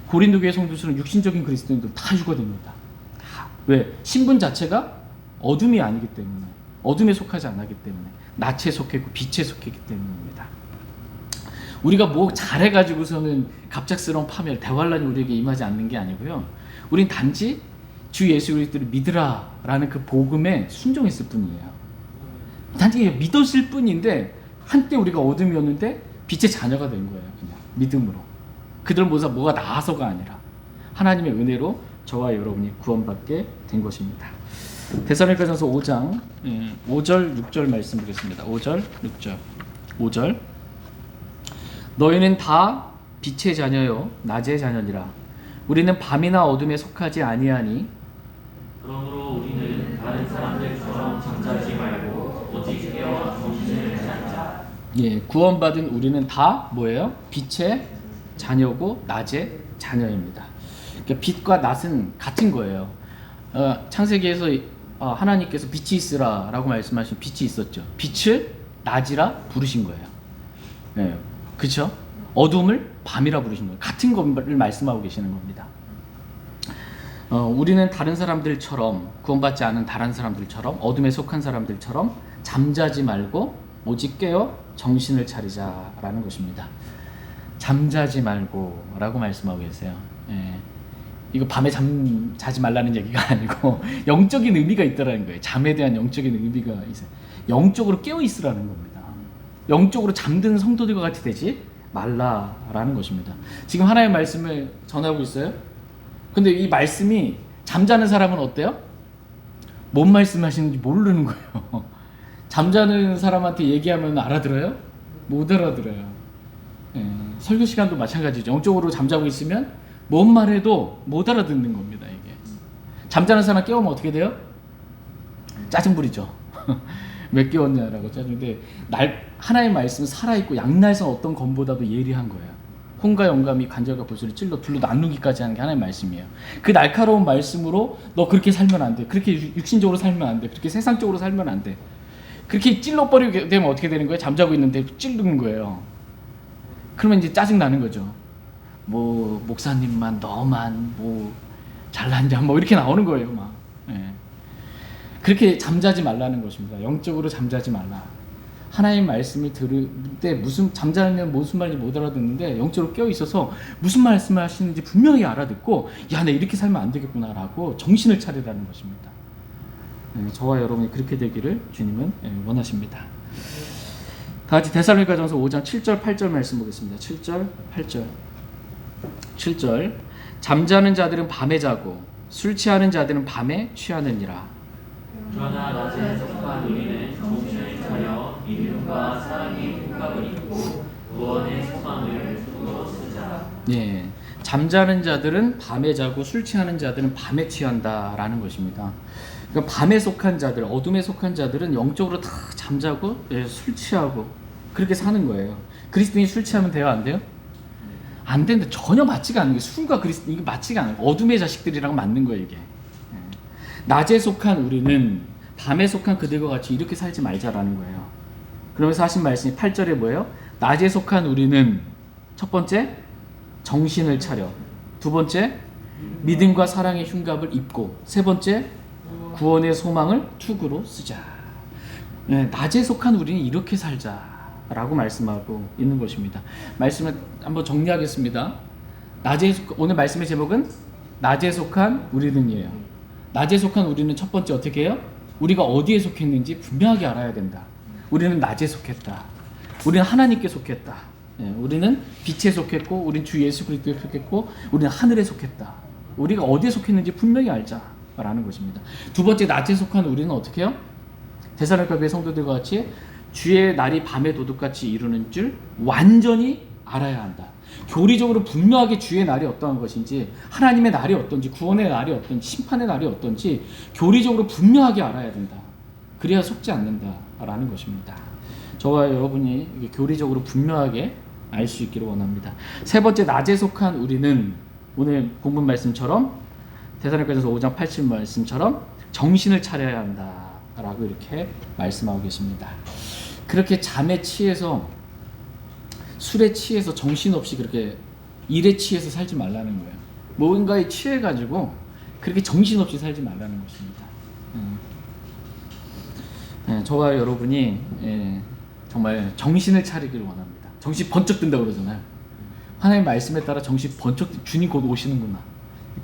고린도 교회 성도들은 육신적인 그리스도인들 다 휴거됩니다. 다. 왜? 신분 자체가 어둠이 아니기 때문에, 어둠에 속하지 않았기 때문에, 낯에 속했고 빛에 속했기 때문입니다. 우리가 뭐 잘해가지고서는 갑작스러운 파멸, 대환란이 우리에게 임하지 않는 게 아니고요. 우린 단지 주 예수 그리스도를 믿으라라는 그 복음에 순종했을 뿐이에요. 단지 믿었을 뿐인데 한때 우리가 어둠이었는데 빛의 자녀가 된 거예요. 그냥 믿음으로. 그들 뭐가 나아서가 아니라 하나님의 은혜로 저와 여러분이 구원받게 된 것입니다. 데살로니가전서 5장 5절 6절 말씀 보겠습니다. 5절 6절 5절 너희는 다 빛의 자녀요 낮의 자녀니라. 우리는 밤이나 어둠에 속하지 아니하니 그러므로 우리는 다른 사람들처럼 잠자지 말고 오직 깨어 정신을 차리자. 구원받은 우리는 다 뭐예요? 빛의 자녀고 낮의 자녀입니다. 그러니까 빛과 낮은 같은 거예요. 창세기에서 하나님께서 빛이 있으라라고 말씀하신 빛이 있었죠. 빛을 낮이라 부르신 거예요. 그렇죠? 어둠을 밤이라 부르신 거예요. 같은 것을 말씀하고 계시는 겁니다. 우리는 다른 사람들처럼 구원받지 않은 다른 사람들처럼 어둠에 속한 사람들처럼 잠자지 말고 오직 깨어 정신을 차리자라는 것입니다. 잠자지 말고라고 말씀하고 계세요. 이거 밤에 자지 말라는 얘기가 아니고 영적인 의미가 있다라는 거예요. 잠에 대한 영적인 의미가 있어요. 영적으로 깨어 있으라는 겁니다. 영적으로 잠든 성도들과 같이 되지 말라라는 것입니다. 지금 하나님의 말씀을 전하고 있어요. 근데 이 말씀이 잠자는 사람은 어때요? 뭔 말씀하시는지 모르는 거예요. 잠자는 사람한테 얘기하면 알아들어요? 못 알아들어요. 설교 시간도 마찬가지죠. 영적으로 잠자고 있으면 뭔 말해도 못 알아듣는 겁니다. 이게 잠자는 사람 깨우면 어떻게 돼요? 짜증 부리죠. 왜 깨웠냐라고 짜증인데 하나님의 말씀은 살아있고 양날선 어떤 검보다도 예리한 거예요. 혼과 영감이 관절과 골수를 찔러 둘로 나누기까지 하는 게 하나님의 말씀이에요. 그 날카로운 말씀으로 너 그렇게 살면 안 돼. 그렇게 육신적으로 살면 안 돼. 그렇게 세상적으로 살면 안 돼. 그렇게 찔러버리게 되면 어떻게 되는 거예요? 잠자고 있는데 찌르는 거예요. 그러면 이제 짜증 나는 거죠. 뭐 목사님만 너만 뭐 잘난 자 뭐 이렇게 나오는 거예요. 막. 그렇게 잠자지 말라는 것입니다. 영적으로 잠자지 말라. 하나님 말씀을 들을 때 잠자면 무슨 말인지 못 알아듣는데 영적으로 깨어 있어서 무슨 말씀을 하시는지 분명히 알아듣고 야, 나 이렇게 살면 안 되겠구나라고 정신을 차리라는 것입니다. 저와 여러분이 그렇게 되기를 주님은 원하십니다. 다 같이 데살로니가전서 5장 7절 8절 말씀 보겠습니다. 7절 8절 7절 잠자는 자들은 밤에 자고 술 취하는 자들은 밤에 취하느니라. 그러나 낮에 속한 우리는 정신을 차려 믿음과 사랑의 생각을 입고 구원의 소망을 두고 쓰자. 잠자는 자들은 밤에 자고 술 취하는 자들은 밤에 취한다라는 것입니다. 그러니까 밤에 속한 자들, 어둠에 속한 자들은 영적으로 다 잠자고 술 취하고 그렇게 사는 거예요. 그리스도인이 술 취하면 돼요, 안 돼요? 안 되는데 전혀 맞지가 않는 게 술과 그리스도 이게 맞지가 않아요. 어둠의 자식들이랑 맞는 거예요, 이게. 낮에 속한 우리는 밤에 속한 그들과 같이 이렇게 살지 말자라는 거예요. 그러면서 하신 말씀이 8절에 뭐예요? 낮에 속한 우리는 첫 번째 정신을 차려, 두 번째 믿음과 사랑의 흉갑을 입고, 세 번째 구원의 소망을 투구로 쓰자. 낮에 속한 우리는 이렇게 살자라고 말씀하고 있는 것입니다. 말씀을 한번 정리하겠습니다. 오늘 말씀의 제목은 낮에 속한 우리는이에요. 낮에 속한 우리는 첫 번째 어떻게 해요? 우리가 어디에 속했는지 분명하게 알아야 된다. 우리는 낮에 속했다. 우리는 하나님께 속했다. 우리는 빛에 속했고, 우리는 주 예수 그리스도에 속했고, 우리는 하늘에 속했다. 우리가 어디에 속했는지 분명히 알자라는 것입니다. 두 번째, 낮에 속한 우리는 어떻게 해요? 데살로니가 교회 성도들과 같이 주의 날이 밤의 도둑같이 이루는 줄 완전히 알아야 한다. 교리적으로 분명하게 주의 날이 어떠한 것인지, 하나님의 날이 어떤지, 구원의 날이 어떤지, 심판의 날이 어떤지 교리적으로 분명하게 알아야 된다. 그래야 속지 않는다라는 것입니다. 저와 여러분이 교리적으로 분명하게 알 수 있기를 원합니다. 세 번째, 낮에 속한 우리는 오늘 본문 말씀처럼 데살로니가전서 5장 8절 말씀처럼 정신을 차려야 한다라고 이렇게 말씀하고 계십니다. 그렇게 잠에 취해서 술에 취해서 정신없이 그렇게 일에 취해서 살지 말라는 거예요. 뭔가에 취해가지고 그렇게 정신없이 살지 말라는 것입니다. 저와 여러분이 정말 정신을 차리기를 원합니다. 정신 번쩍 든다고 그러잖아요. 하나님 말씀에 따라 정신 번쩍, 주님 곧 오시는구나.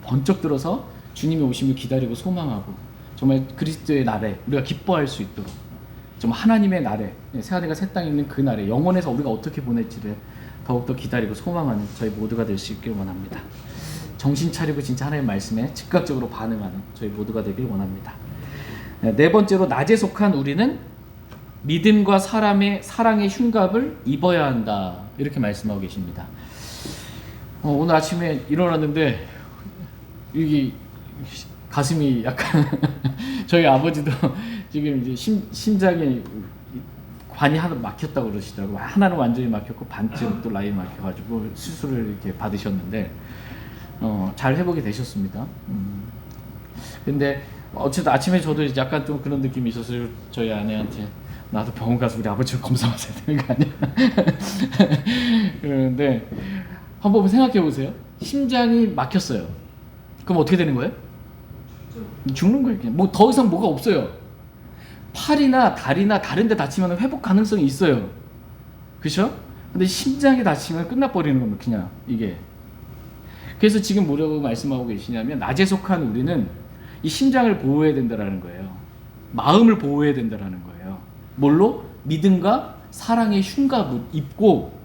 번쩍 들어서 주님의 오심을 기다리고 소망하고 정말 그리스도의 날에 우리가 기뻐할 수 있도록 정말 하나님의 날에 새하늘과 새 땅에 있는 그 날에 영원에서 우리가 어떻게 보낼지를 더욱더 기다리고 소망하는 저희 모두가 될 수 있길 원합니다. 정신 차리고 진짜 하나님의 말씀에 즉각적으로 반응하는 저희 모두가 되길 원합니다. 네 번째로, 낮에 속한 우리는 믿음과 사랑의 흉갑을 입어야 한다 이렇게 말씀하고 계십니다. 오늘 아침에 일어났는데 여기 가슴이 약간 저희 아버지도 지금 이제 심장에 관이 하나 막혔다고 그러시더라고요. 하나는 완전히 막혔고 반쯤 또 라인이 막혀가지고 수술을 이렇게 받으셨는데 잘 회복이 되셨습니다. 근데 어쨌든 아침에 저도 약간 좀 그런 느낌이 있었어요. 저희 아내한테 나도 병원 가서 우리 아버지 검사 받아야 되는 거 아니야? 그런데 한번 생각해 보세요. 심장이 막혔어요. 그럼 어떻게 되는 거예요? 죽는 거예요. 뭐 더 이상 뭐가 없어요. 팔이나 다리나 다른 데 다치면 회복 가능성이 있어요. 그렇죠? 근데 심장이 다치면 끝나버리는 겁니다. 그냥 이게. 그래서 지금 뭐라고 말씀하고 계시냐면 낮에 속한 우리는 이 심장을 보호해야 된다라는 거예요. 마음을 보호해야 된다라는 거예요. 뭘로? 믿음과 사랑의 흉갑을 입고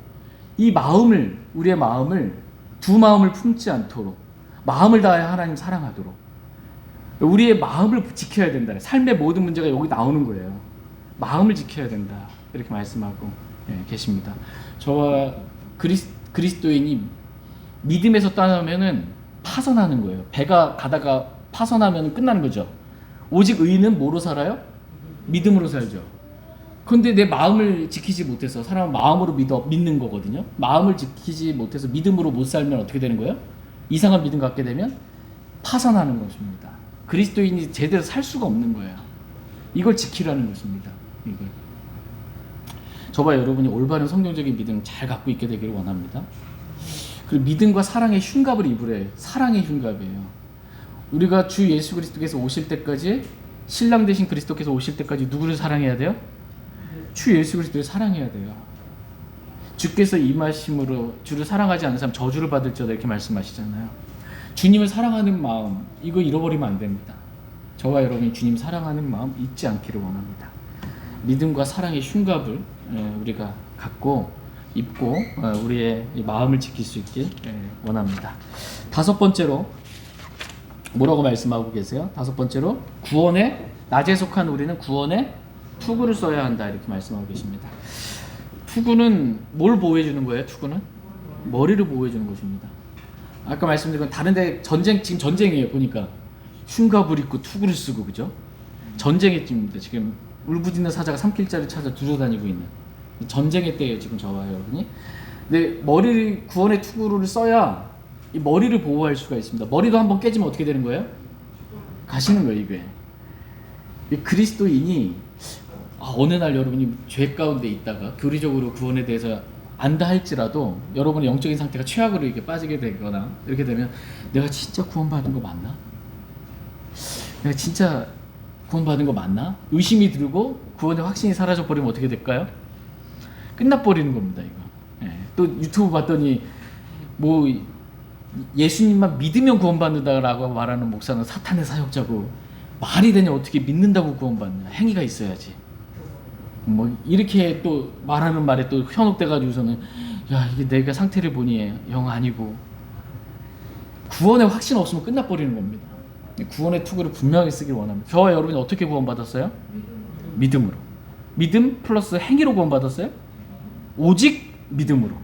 이 마음을, 우리의 마음을 두 마음을 품지 않도록 마음을 다하여 하나님 사랑하도록 우리의 마음을 지켜야 된다. 삶의 모든 문제가 여기 나오는 거예요. 마음을 지켜야 된다. 이렇게 말씀하고 계십니다. 저와 그리스도인이 믿음에서 떠나면은 파선하는 거예요. 배가 가다가 파선하면 끝나는 거죠. 오직 의인은 뭐로 살아요? 믿음으로 살죠. 그런데 내 마음을 지키지 못해서, 사람은 마음으로 믿는 거거든요. 마음을 지키지 못해서 믿음으로 못 살면 어떻게 되는 거예요? 이상한 믿음 갖게 되면 파선하는 것입니다. 그리스도인이 제대로 살 수가 없는 거예요. 이걸 지키라는 것입니다. 이걸. 저와 여러분이 올바른 성경적인 믿음 잘 갖고 있게 되기를 원합니다. 그리고 믿음과 사랑의 흉갑을 입으래. 사랑의 흉갑이에요. 우리가 주 예수 그리스도께서 오실 때까지, 신랑 되신 그리스도께서 오실 때까지 누구를 사랑해야 돼요? 주 예수 그리스도를 사랑해야 돼요. 주께서 임하심으로 주를 사랑하지 않는 사람 저주를 받을지어다 이렇게 말씀하시잖아요. 주님을 사랑하는 마음, 이거 잃어버리면 안 됩니다. 저와 여러분이 주님 사랑하는 마음 잊지 않기를 원합니다. 믿음과 사랑의 흉갑을 우리가 갖고 입고 우리의 마음을 지킬 수 있길 원합니다. 다섯 번째로 뭐라고 말씀하고 계세요? 다섯 번째로, 낮에 속한 우리는 구원의 투구를 써야 한다 이렇게 말씀하고 계십니다. 투구는 뭘 보호해 주는 거예요? 투구는 머리를 보호해 주는 것입니다. 아까 말씀드린 건 다른데 지금 전쟁이에요. 보니까 흉갑을 입고 투구를 쓰고, 그죠? 전쟁의 때입니다. 지금 울부짖는 사자가 산길자를 찾아 두려다니고 있는 전쟁의 때예요. 지금 저와 여러분이. 근데 구원의 투구를 써야 이 머리를 보호할 수가 있습니다. 머리도 한번 깨지면 어떻게 되는 거예요? 가시는 거예요. 이게 그리스도인이 어느 날 여러분이 죄 가운데 있다가 교리적으로 구원에 대해서 안다 할지라도 여러분의 영적인 상태가 최악으로 이렇게 빠지게 되거나 이렇게 되면, 내가 진짜 구원받은 거 맞나? 내가 진짜 구원받은 거 맞나? 의심이 들고 구원의 확신이 사라져 버리면 어떻게 될까요? 끝나버리는 겁니다. 이거. 또 유튜브 봤더니 뭐 예수님만 믿으면 구원받는다라고 말하는 목사는 사탄의 사역자고, 말이 되냐, 어떻게 믿는다고 구원받냐, 행위가 있어야지. 뭐 이렇게 또 말하는 말에 또 현혹돼가지고서는, 야, 이게 내가 상태를 보니 영 아니고, 구원의 확신 없으면 끝나버리는 겁니다. 구원의 투구를 분명히 쓰길 원합니다. 저와 여러분이 어떻게 구원받았어요? 믿음으로. 믿음 플러스 행위로 구원받았어요? 오직 믿음으로.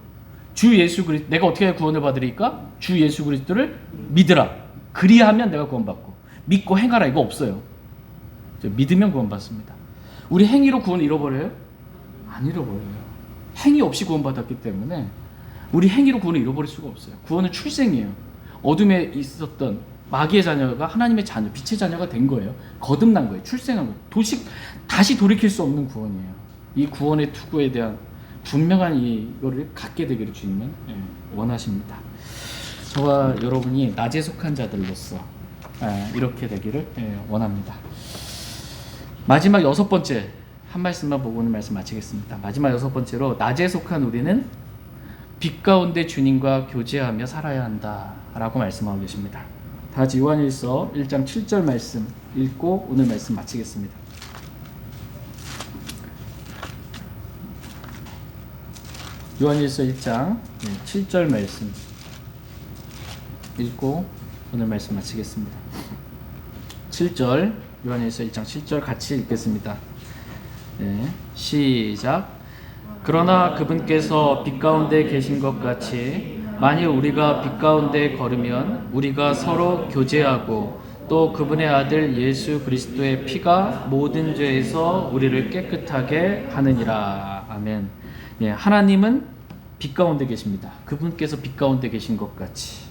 주 예수 그리스도, 내가 어떻게 구원을 받으리까? 주 예수 그리스도를 믿으라. 그리하면 내가 구원받고, 믿고 행하라, 이거 없어요. 믿으면 구원받습니다. 우리 행위로 구원 잃어버려요? 안 잃어버려요. 행위 없이 구원받았기 때문에 우리 행위로 구원을 잃어버릴 수가 없어요. 구원은 출생이에요. 어둠에 있었던 마귀의 자녀가 하나님의 자녀, 빛의 자녀가 된 거예요. 거듭난 거예요. 출생한 거예요. 다시 돌이킬 수 없는 구원이에요. 이 구원의 투구에 대한 분명한 이거를 갖게 되기를 주님은 원하십니다. 저와 여러분이 낮에 속한 자들로서 이렇게 되기를 원합니다. 마지막 6번째 한 말씀만 보고 오늘 말씀 마치겠습니다. 마지막 6번째로 낮에 속한 우리는 빛 가운데 주님과 교제하며 살아야 한다라고 말씀하고 계십니다. 다 같이 요한일서 1장 7절 말씀 읽고 오늘 말씀 마치겠습니다. 요한일서 1장 7절 말씀 읽고 오늘 말씀 마치겠습니다. 7절 요한일서 1장 7절 같이 읽겠습니다. 시작. 그러나 그분께서 빛 가운데 계신 것 같이 만일 우리가 빛 가운데 걸으면 우리가 서로 교제하고 또 그분의 아들 예수 그리스도의 피가 모든 죄에서 우리를 깨끗하게 하느니라. 아멘. 하나님은 빛 가운데 계십니다. 그분께서 빛 가운데 계신 것 같이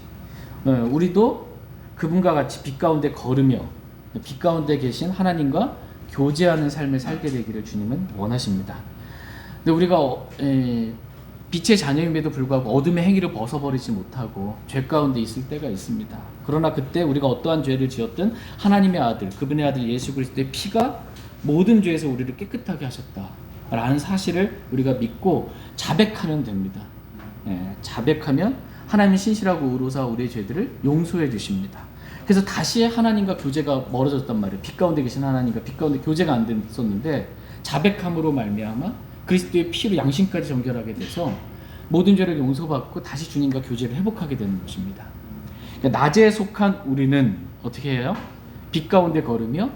우리도 그분과 같이 빛 가운데 걸으며 빛 가운데 계신 하나님과 교제하는 삶을 살게 되기를 주님은 원하십니다. 근데 우리가 빛의 자녀임에도 불구하고 어둠의 행위를 벗어버리지 못하고 죄 가운데 있을 때가 있습니다. 그러나 그때 우리가 어떠한 죄를 지었든 하나님의 아들, 그분의 아들 예수 그리스도의 피가 모든 죄에서 우리를 깨끗하게 하셨다라는 사실을 우리가 믿고 자백하면 됩니다. 자백하면 하나님은 신실하고 의로사 우리의 죄들을 용서해 주십니다. 그래서 다시 하나님과 교제가 멀어졌단 말이에요. 빛 가운데 계신 하나님과 빛 가운데 교제가 안 됐었는데 자백함으로 말미암아 그리스도의 피로 양심까지 정결하게 돼서 모든 죄를 용서받고 다시 주님과 교제를 회복하게 되는 것입니다. 그러니까 낮에 속한 우리는 어떻게 해요? 빛 가운데 걸으며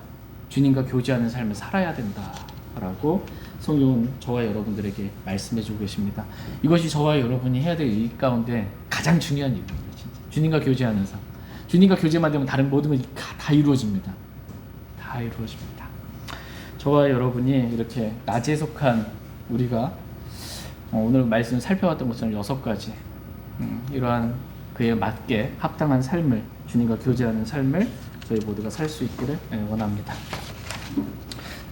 주님과 교제하는 삶을 살아야 된다라고 성경은 저와 여러분들에게 말씀해주고 계십니다. 이것이 저와 여러분이 해야 될 일 가운데 가장 중요한 일입니다. 진짜. 주님과 교제하는 삶. 주님과 교제만 되면 다른 모든 것이 다 이루어집니다. 다 이루어집니다. 저와 여러분이 이렇게 낮에 속한 우리가 오늘 말씀 살펴봤던 것처럼 6가지 이러한 그에 맞게 합당한 삶을 주님과 교제하는 삶을 저희 모두가 살 수 있기를 원합니다.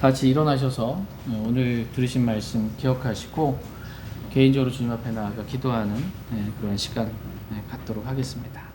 다 같이 일어나셔서 오늘 들으신 말씀 기억하시고 개인적으로 주님 앞에 나아가 기도하는 그런 시간 갖도록 하겠습니다.